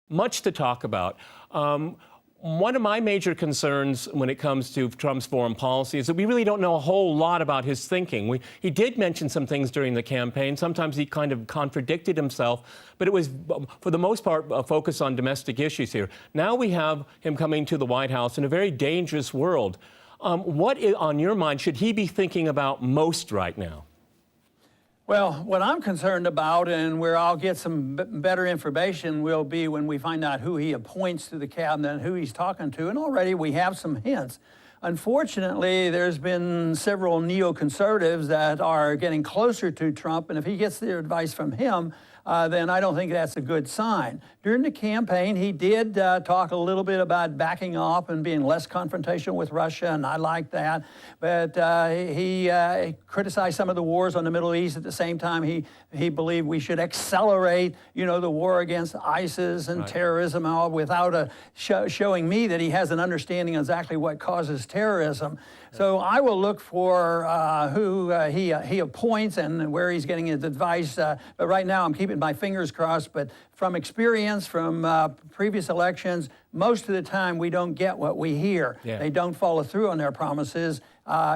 Much to talk about. One of my major concerns when it comes to Trump's foreign policy is that we really don't know a whole lot about his thinking. He did mention some things during the campaign. Sometimes he kind of contradicted himself, but it was, for the most part, a focus on domestic issues here. Now we have him coming to the White House in a very dangerous world. What, on your mind, should he be thinking about most right now? Well, what I'm concerned about, and where I'll get some better information, will be when we find out who he appoints to the cabinet and who he's talking to. And already we have some hints. Unfortunately, there's been several neoconservatives that are getting closer to Trump, and if he gets their advice from him, then I don't think that's a good sign. During the campaign, he did talk a little bit about backing off and being less confrontational with Russia, and I like that. But he criticized some of the wars on the Middle East. At the same time, he believed we should accelerate, the war against ISIS and terrorism, all without showing me that he has an understanding of exactly what causes terrorism. So I will look for who he appoints and where he's getting his advice. But right now, I'm keeping my fingers crossed. But from experience, from previous elections, most of the time we don't get what we hear. Yeah. They don't follow through on their promises.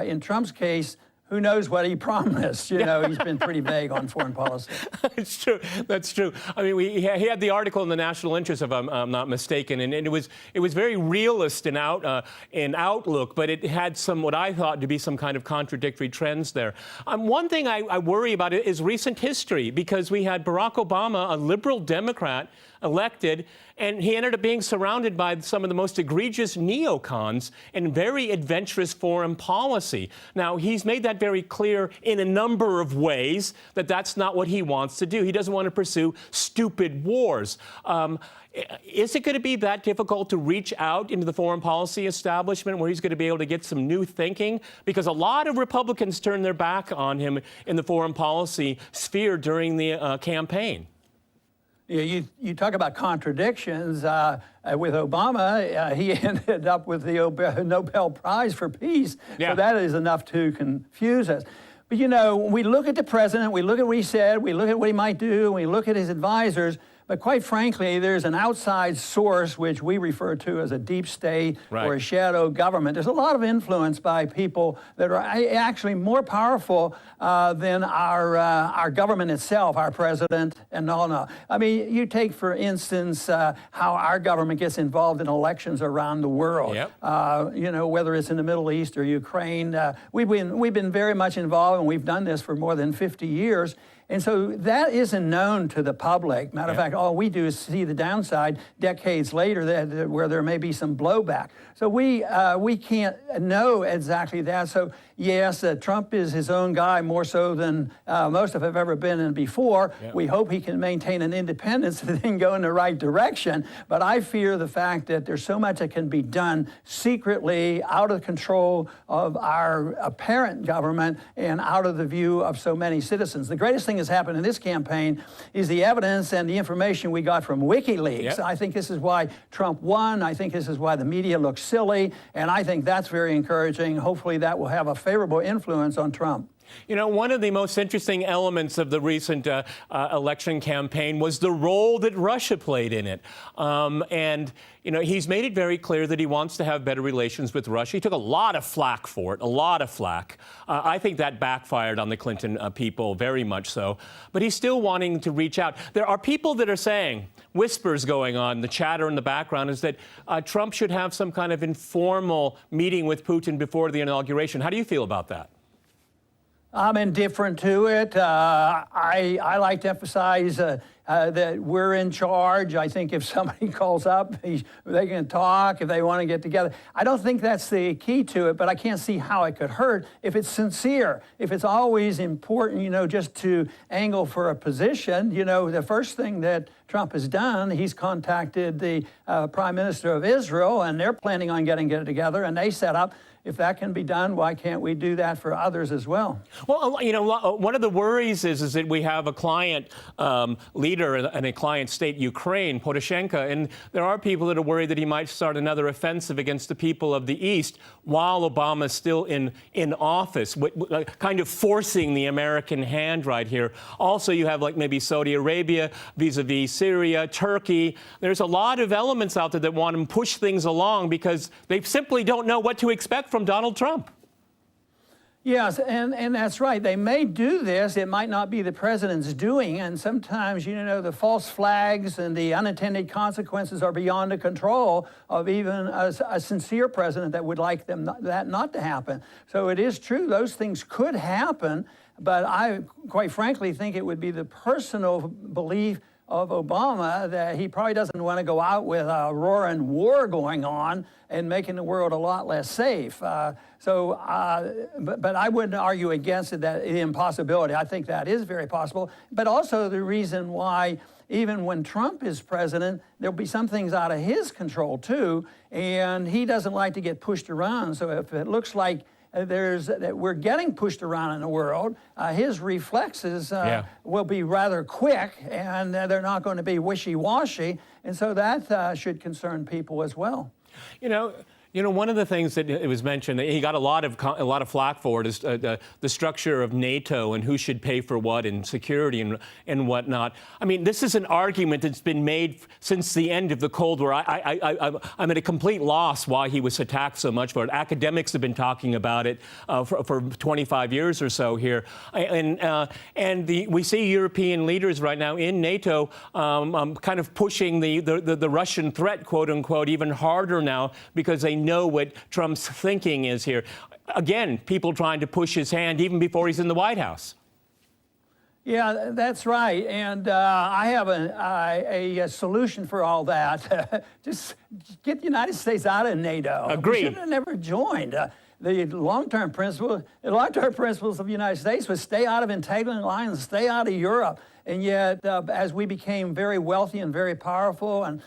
In Trump's case, who knows what he promised? He's been pretty vague on foreign policy. It's true. That's true. I mean, he had the article in the National Interest, if I'm not mistaken, and it was very realist in outlook, but it had some what I thought to be some kind of contradictory trends there. One thing I worry about is recent history, because we had Barack Obama, a liberal Democrat, elected, and he ended up being surrounded by some of the most egregious neocons and very adventurous foreign policy. Now, he's made that very clear in a number of ways that that's not what he wants to do. He doesn't want to pursue stupid wars. Is it going to be that difficult to reach out into the foreign policy establishment where he's going to be able to get some new thinking? Because a lot of Republicans turned their back on him in the foreign policy sphere during the campaign. You talk about contradictions. With Obama, he ended up with the Nobel Prize for Peace. Yeah. So that is enough to confuse us. But when we look at the president, we look at what he said, we look at what he might do, we look at his advisors. But quite frankly, there's an outside source, which we refer to as a deep state or a shadow government. There's a lot of influence by people that are actually more powerful than our government itself, our president, and all. No. I mean, you take, for instance, how our government gets involved in elections around the world. Yep. Whether it's in the Middle East or Ukraine. We've been very much involved, and we've done this for more than 50 years. And so that isn't known to the public. Matter of fact, all we do is see the downside decades later where there may be some blowback. So we can't know exactly that. So yes, Trump is his own guy more so than most of have ever been in before. Yeah. We hope he can maintain an independence and then go in the right direction. But I fear the fact that there's so much that can be done secretly, out of control of our apparent government and out of the view of so many citizens. The greatest thing that's happened in this campaign is the evidence and the information we got from WikiLeaks. Yep. I think this is why Trump won. I think this is why the media looks silly. And I think that's very encouraging. Hopefully that will have a favorable influence on Trump. One of the most interesting elements of the recent election campaign was the role that Russia played in it. He's made it very clear that he wants to have better relations with Russia. He took a lot of flack for it, a lot of flack. I think that backfired on the Clinton people, very much so. But he's still wanting to reach out. There are people that are saying, whispers going on, the chatter in the background is that Trump should have some kind of informal meeting with Putin before the inauguration. How do you feel about that? I'm indifferent to it. I like to emphasize that we're in charge. I think if somebody calls up, they can talk if they want to get together. I don't think that's the key to it, but I can't see how it could hurt if it's sincere. If it's always important, just to angle for a position. The first thing that Trump has done, he's contacted the Prime Minister of Israel, and they're planning on getting together, and they set up. If that can be done, why can't we do that for others as well? Well, one of the worries is that we have a client, leading leader in a client state, Ukraine, Poroshenko. And there are people that are worried that he might start another offensive against the people of the East while Obama's still in office, kind of forcing the American hand right here. Also, you have like maybe Saudi Arabia vis-a-vis Syria, Turkey. There's a lot of elements out there that want to push things along because they simply don't know what to expect from Donald Trump. Yes, and that's right. They may do this. It might not be the president's doing. And sometimes, the false flags and the unintended consequences are beyond the control of even a sincere president that would like that not to happen. So it is true. Those things could happen. But I, quite frankly, think it would be the personal belief of Obama that he probably doesn't want to go out with a roaring war going on and making the world a lot less safe. But I wouldn't argue against it, that impossibility. I think that is very possible. But also the reason why even when Trump is president, there'll be some things out of his control too, and he doesn't like to get pushed around. So if it looks like that we're getting pushed around in the world, his reflexes will be rather quick, and they're not going to be wishy-washy, and so that should concern people as well. One of the things that it was mentioned, he got a lot of flack for it, is the structure of NATO and who should pay for what and security and whatnot. I mean, this is an argument that's been made since the end of the Cold War. I'm at a complete loss why he was attacked so much for it. Academics have been talking about it for 25 years or so here, we see European leaders right now in NATO kind of pushing the Russian threat, quote unquote, even harder now because they know what Trump's thinking is here. Again, people trying to push his hand even before he's in the White House. Yeah, that's right. And I have a solution for all that. Just get the United States out of NATO. Agreed. We should have never joined. The long-term principles of the United States was stay out of entangling lines, stay out of Europe. And yet, as we became very wealthy and very powerful and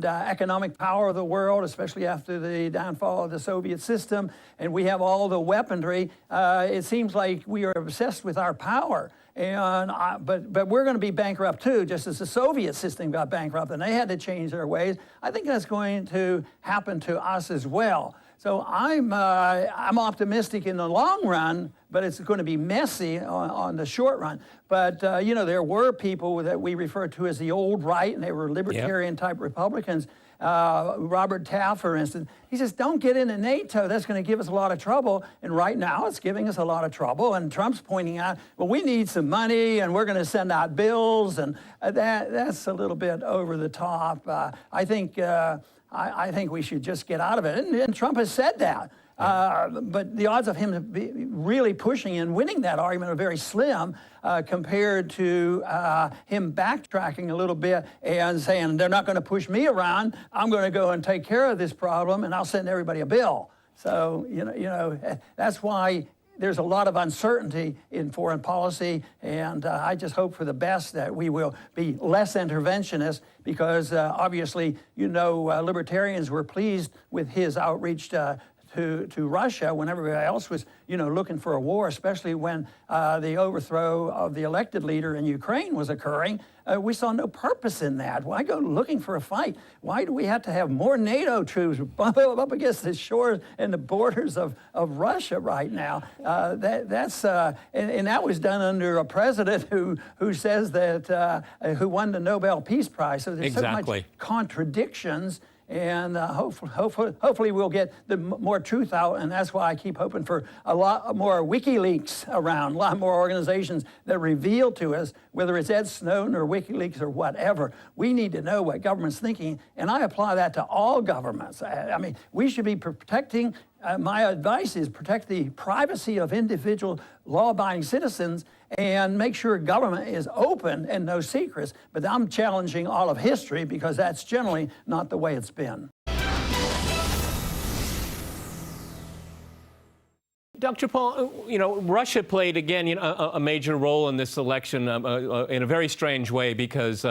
economic power of the world, especially after the downfall of the Soviet system, and we have all the weaponry, it seems like we are obsessed with our power. But we're going to be bankrupt too, just as the Soviet system got bankrupt and they had to change their ways. I think that's going to happen to us as well. So I'm optimistic in the long run, but it's going to be messy on the short run. But, there were people that we refer to as the old right, and they were libertarian-type Republicans. Robert Taft, for instance, he says, don't get into NATO. That's going to give us a lot of trouble. And right now, it's giving us a lot of trouble. And Trump's pointing out, well, we need some money, and we're going to send out bills. And that's a little bit over the top. I think we should just get out of it. And Trump has said that. But the odds of him really pushing and winning that argument are very slim compared to him backtracking a little bit and saying, they're not going to push me around. I'm going to go and take care of this problem, and I'll send everybody a bill. So, that's why there's a lot of uncertainty in foreign policy, and I just hope for the best that we will be less interventionist because obviously, libertarians were pleased with his outreach to Russia when everybody else was, looking for a war, especially when the overthrow of the elected leader in Ukraine was occurring. We saw no purpose in that. Why go looking for a fight? Why do we have to have more NATO troops up against the shores and the borders of Russia right now? And that was done under a president who says that who won the Nobel Peace Prize. So there's so much contradictions. And hopefully we'll get more truth out, and that's why I keep hoping for a lot more WikiLeaks around, a lot more organizations that reveal to us, whether it's Ed Snowden or WikiLeaks or whatever, we need to know what government's thinking, and I apply that to all governments. I mean, we should be protecting, my advice is protect the privacy of individual law-abiding citizens and make sure government is open and no secrets. But I'm challenging all of history because that's generally not the way it's been. Dr. Paul, Russia played, again, a major role in this election in a very strange way because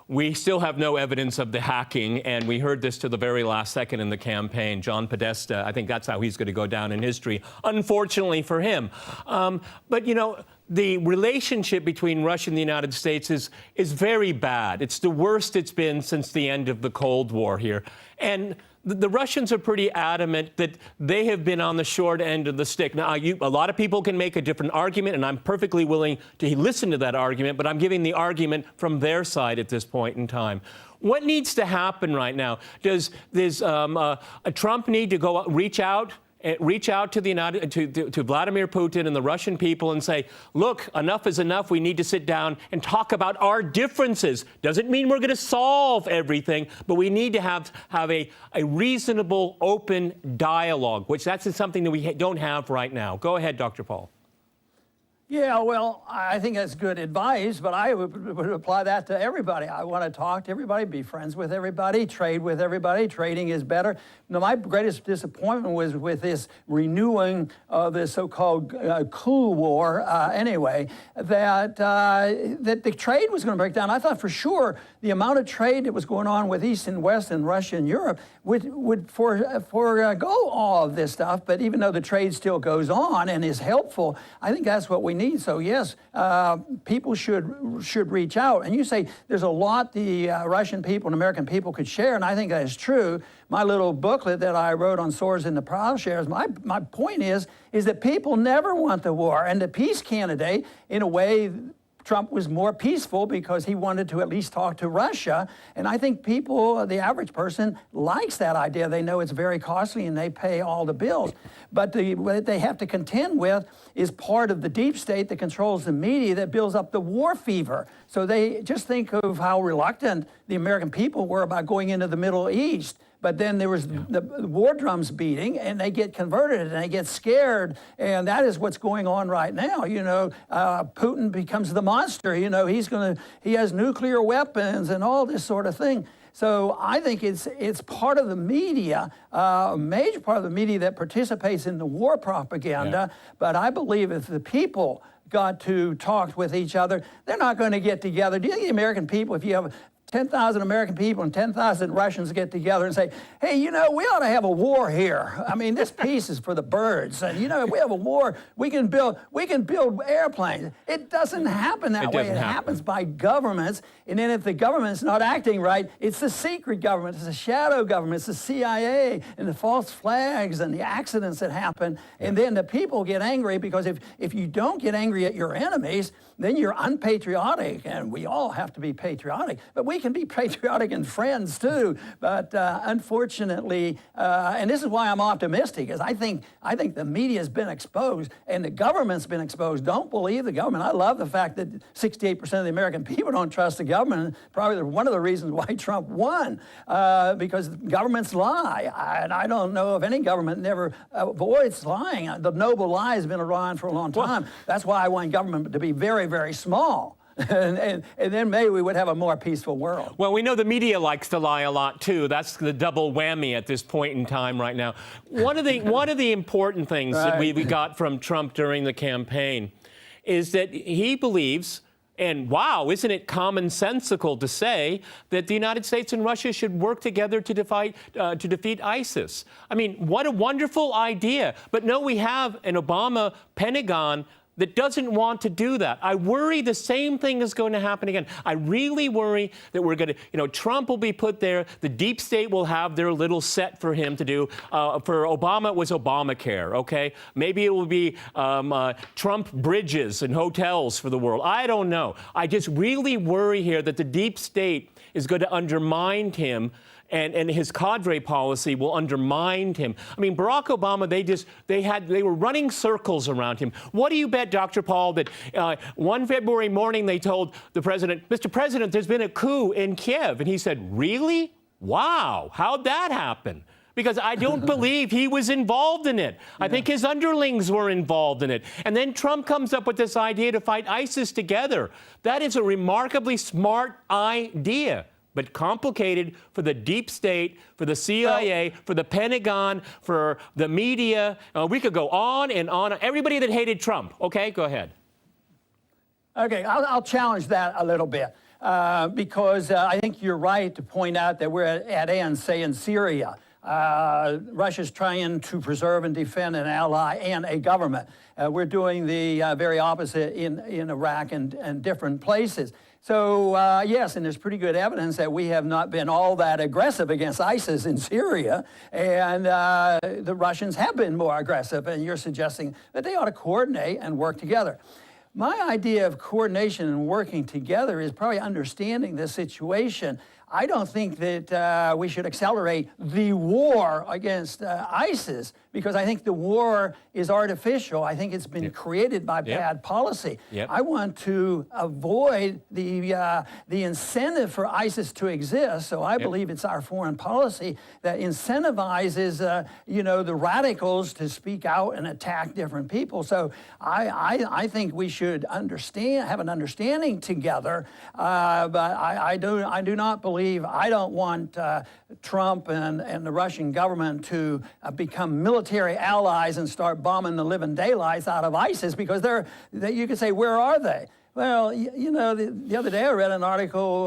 we still have no evidence of the hacking, and we heard this to the very last second in the campaign. John Podesta, I think that's how he's going to go down in history, unfortunately for him. But, you know, the relationship between Russia and the United States is very bad. It's the worst it's been since the end of the Cold War here. And the Russians are pretty adamant that they have been on the short end of the stick. Now, a lot of people can make a different argument, and I'm perfectly willing to listen to that argument, but I'm giving the argument from their side at this point in time. What needs to happen right now? Does Trump need to reach out to to Vladimir Putin and the Russian people and say, look, enough is enough. We need to sit down and talk about our differences. Doesn't mean we're going to solve everything, but we need to have a reasonable, open dialogue, which that's something that we don't have right now. Go ahead, Dr. Paul. Yeah, well, I think that's good advice, but I would apply that to everybody. I want to talk to everybody, be friends with everybody, trade with everybody. Trading is better. Now, my greatest disappointment was with this renewing of this so-called Cool War, that the trade was going to break down. I thought for sure the amount of trade that was going on with East and West and Russia and Europe would forego all of this stuff. But even though the trade still goes on and is helpful, I think that's what we need. So yes, people should reach out. And you say there's a lot the Russian people and American people could share, and I think that is true. My little booklet that I wrote on Swords in the Plowshares, my point is that people never want the war. And the peace candidate, in a way, Trump was more peaceful because he wanted to at least talk to Russia. And I think people, the average person, likes that idea. They know it's very costly and they pay all the bills. But what they have to contend with is part of the deep state that controls the media that builds up the war fever. So they just think of how reluctant the American people were about going into the Middle East. But then there was the war drums beating, and they get converted, and they get scared, and that is what's going on right now. You know, Putin becomes the monster. You know, he has nuclear weapons and all this sort of thing. So I think it's part of the media, a major part of the media that participates in the war propaganda. Yeah. But I believe if the people got to talk with each other, they're not going to get together. Do you think the American people, if you have 10,000 American people and 10,000 Russians get together and say, hey, you know, we ought to have a war here. I mean, this peace is for the birds. And, you know, if we have a war, we can build airplanes. It doesn't happen that way. It happens by governments. And then if the government's not acting right, it's the secret government. It's the shadow government. It's the CIA and the false flags and the accidents that happen. And then the people get angry because if you don't get angry at your enemies, then you're unpatriotic. And we all have to be patriotic. But we can be patriotic and friends too, but unfortunately, and this is why I'm optimistic, is I think the media's been exposed and the government's been exposed. Don't believe the government. I love the fact that 68% of the American people don't trust the government. Probably one of the reasons why Trump won, because governments lie, and I don't know if any government never avoids lying. The noble lie has been around for a long time. That's why I want government to be very, very small. And then maybe we would have a more peaceful world. Well, we know the media likes to lie a lot too. That's the double whammy at this point in time right now. One of the important things that we got from Trump during the campaign is that he believes, and wow, isn't it commonsensical to say that the United States and Russia should work together to defeat ISIS? I mean, what a wonderful idea. But no, we have an Obama Pentagon that doesn't want to do that. I worry the same thing is going to happen again. I really worry that we're going to, you know, Trump will be put there. The deep state will have their little set for him to do. For Obama, it was Obamacare, okay? Maybe it will be Trump bridges and hotels for the world. I don't know. I just really worry here that the deep state is going to undermine him. And his cadre policy will undermine him. I mean, Barack Obama, they were running circles around him. What do you bet, Dr. Paul, that one February morning they told the president, Mr. President, there's been a coup in Kiev. And he said, really? Wow, how'd that happen? Because I don't believe he was involved in it. I think his underlings were involved in it. And then Trump comes up with this idea to fight ISIS together. That is a remarkably smart idea, but complicated for the deep state, for the CIA, for the Pentagon, for the media. We could go on and on. Everybody that hated Trump. Okay, go ahead. Okay, I'll challenge that a little bit. because I think you're right to point out that we're at end, say, in Syria. Russia's trying to preserve and defend an ally and a government. We're doing the very opposite in Iraq and different places. So, yes, and there's pretty good evidence that we have not been all that aggressive against ISIS in Syria, and the Russians have been more aggressive, and you're suggesting that they ought to coordinate and work together. My idea of coordination and working together is probably understanding the situation. I don't think that we should accelerate the war against ISIS, because I think the war is artificial. I think it's been created by bad policy. I want to avoid the incentive for ISIS to exist. So I believe it's our foreign policy that incentivizes, the radicals to speak out and attack different people. So I think we should have an understanding together. But I do not believe. I don't want Trump and the Russian government to become military allies and start bombing the living daylights out of ISIS, because you could say, where are they? Well, the other day I read an article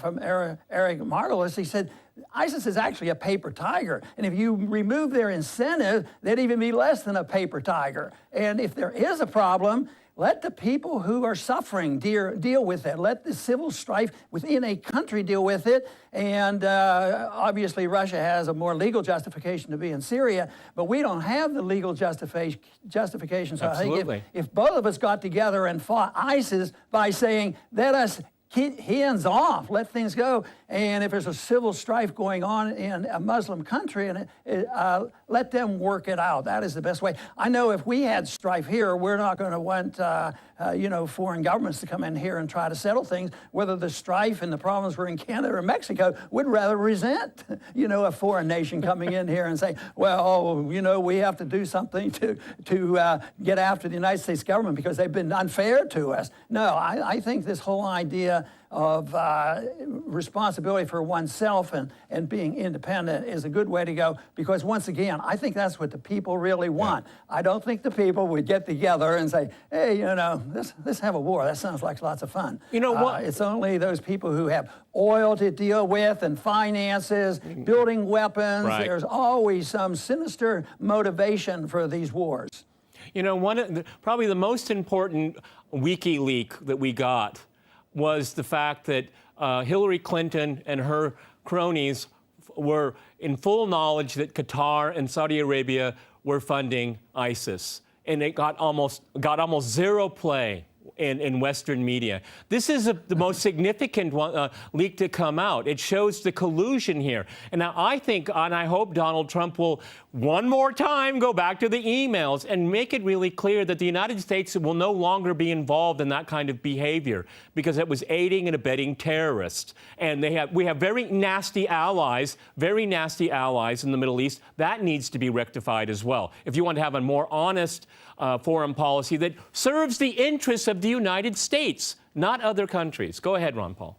from Eric Margolis. He said, ISIS is actually a paper tiger, and if you remove their incentive, they'd even be less than a paper tiger. And if there is a problem, let the people who are suffering deal with it. Let the civil strife within a country deal with it. And obviously Russia has a more legal justification to be in Syria, but we don't have the legal justification. So Absolutely. I think if both of us got together and fought ISIS by saying, let us hands off, let things go. And if there's a civil strife going on in a Muslim country, and let them work it out. That is the best way. I know if we had strife here, we're not going to want foreign governments to come in here and try to settle things. Whether the strife and the problems were in Canada or Mexico, would rather resent a foreign nation coming in here and say, well, we have to do something to get after the United States government because they've been unfair to us. No, I think this whole idea of responsibility for oneself and being independent is a good way to go, because once again, I think that's what the people really want. I don't think the people would get together and say, hey, let's have a war. That sounds like lots of fun. It's only those people who have oil to deal with and finances, building weapons. Right. There's always some sinister motivation for these wars. Probably the most important WikiLeaks that we got was the fact that Hillary Clinton and her cronies were in full knowledge that Qatar and Saudi Arabia were funding ISIS, and it got almost zero play in Western media. This is the most significant leak to come out. It shows the collusion here. And now I think, and I hope Donald Trump will one more time go back to the emails and make it really clear that the United States will no longer be involved in that kind of behavior, because it was aiding and abetting terrorists. And we have very nasty allies in the Middle East. That needs to be rectified as well, if you want to have a more honest foreign policy that serves the interests of the United States, not other countries. Go ahead, Ron Paul.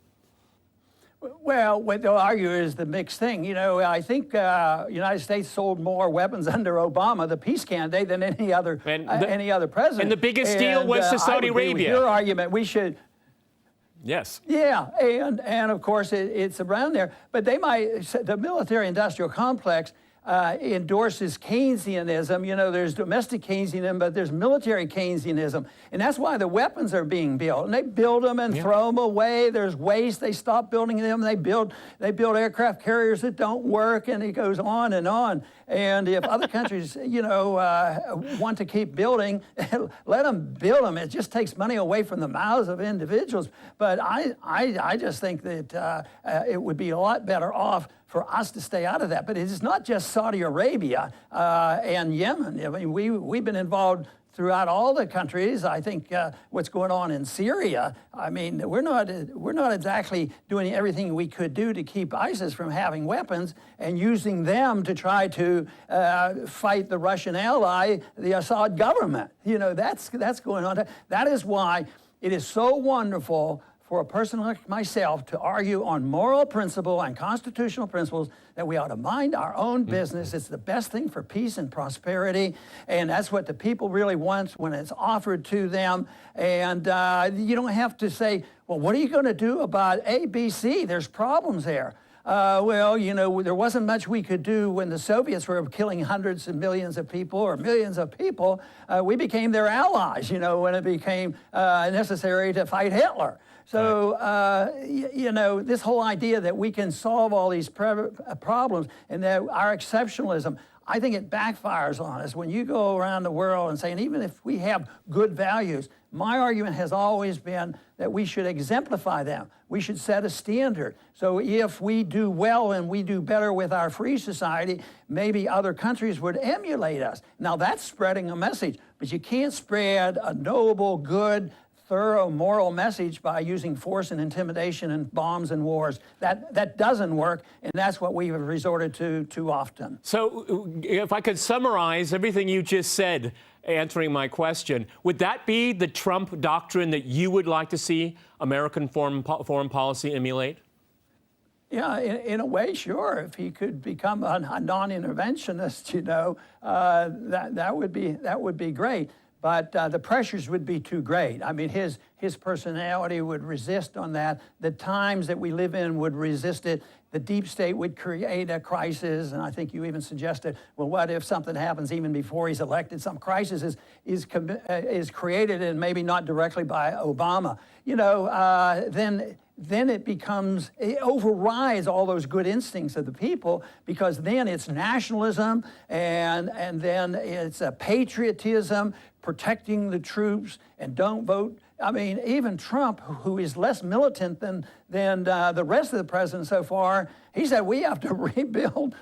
Well, what they'll argue is the mixed thing. I think United States sold more weapons under Obama, the peace candidate, than any other president. And the biggest deal was to Saudi Arabia. Your argument, we should. Yes. Yeah, and of course it's around there. But the military-industrial complex endorses Keynesianism. There's domestic Keynesianism, but there's military Keynesianism. And that's why the weapons are being built. And they build them and throw them away. There's waste. They stop building them. They build aircraft carriers that don't work, and it goes on and on. And if other countries, want to keep building, let them build them. It just takes money away from the mouths of individuals. But I just think that it would be a lot better off for us to stay out of that. But it's not just Saudi Arabia and Yemen. I mean, we've been involved throughout all the countries. I think what's going on in Syria, I mean, we're not exactly doing everything we could do to keep ISIS from having weapons and using them to try to fight the Russian ally, the Assad government. That's going on. That is why it is so wonderful for a person like myself to argue on moral principle and constitutional principles that we ought to mind our own business. It's the best thing for peace and prosperity, and that's what the people really want when it's offered to them. And you don't have to say, well, what are you going to do about A, B, C? There's problems there. Well, you know, there wasn't much we could do when the Soviets were killing hundreds of millions of people or millions of people. We became their allies, you know, when it became necessary to fight Hitler. So, you know, this whole idea that we can solve all these problems and that our exceptionalism, I think it backfires on us when you go around the world and say, and even if we have good values, my argument has always been that we should exemplify them. We should set a standard. So if we do well and we do better with our free society, maybe other countries would emulate us. Now that's spreading a message, but you can't spread a noble, good, thorough moral message by using force and intimidation and bombs and wars. That doesn't work, and that's what we have resorted to too often. So if I could summarize everything you just said, answering my question, would that be the Trump doctrine that you would like to see American foreign policy emulate? Yeah, in a way, sure. If he could become a non-interventionist, you know, that would be great. But the pressures would be too great. I mean, his personality would resist on that. The times that we live in would resist it. The deep state would create a crisis, and I think you even suggested, well, what if something happens even before he's elected? Some crisis is created, and maybe not directly by Obama. You know, then it overrides all those good instincts of the people, because then it's nationalism and then it's a patriotism, protecting the troops, and don't vote. I mean, even Trump, who is less militant than the rest of the presidents so far, he said we have to rebuild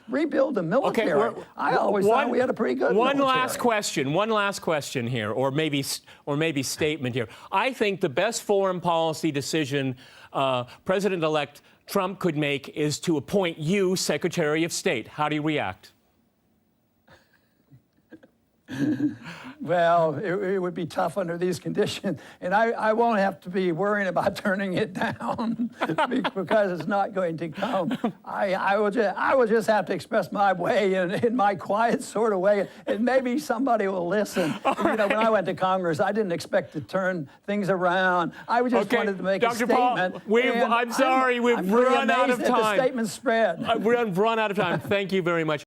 the military. Okay, I always thought we had a pretty good military. One last question here, or maybe statement here. I think the best foreign policy decision President-elect Trump could make is to appoint you Secretary of State. How do you react? Well, it would be tough under these conditions, and I won't have to be worrying about turning it down because it's not going to come. I will just have to express my way in my quiet sort of way, and maybe somebody will listen. You know, when I went to Congress, I didn't expect to turn things around. I just wanted to make Dr. a statement. I'm sorry, we've run out of time. The statement spread. We've run out of time. Thank you very much.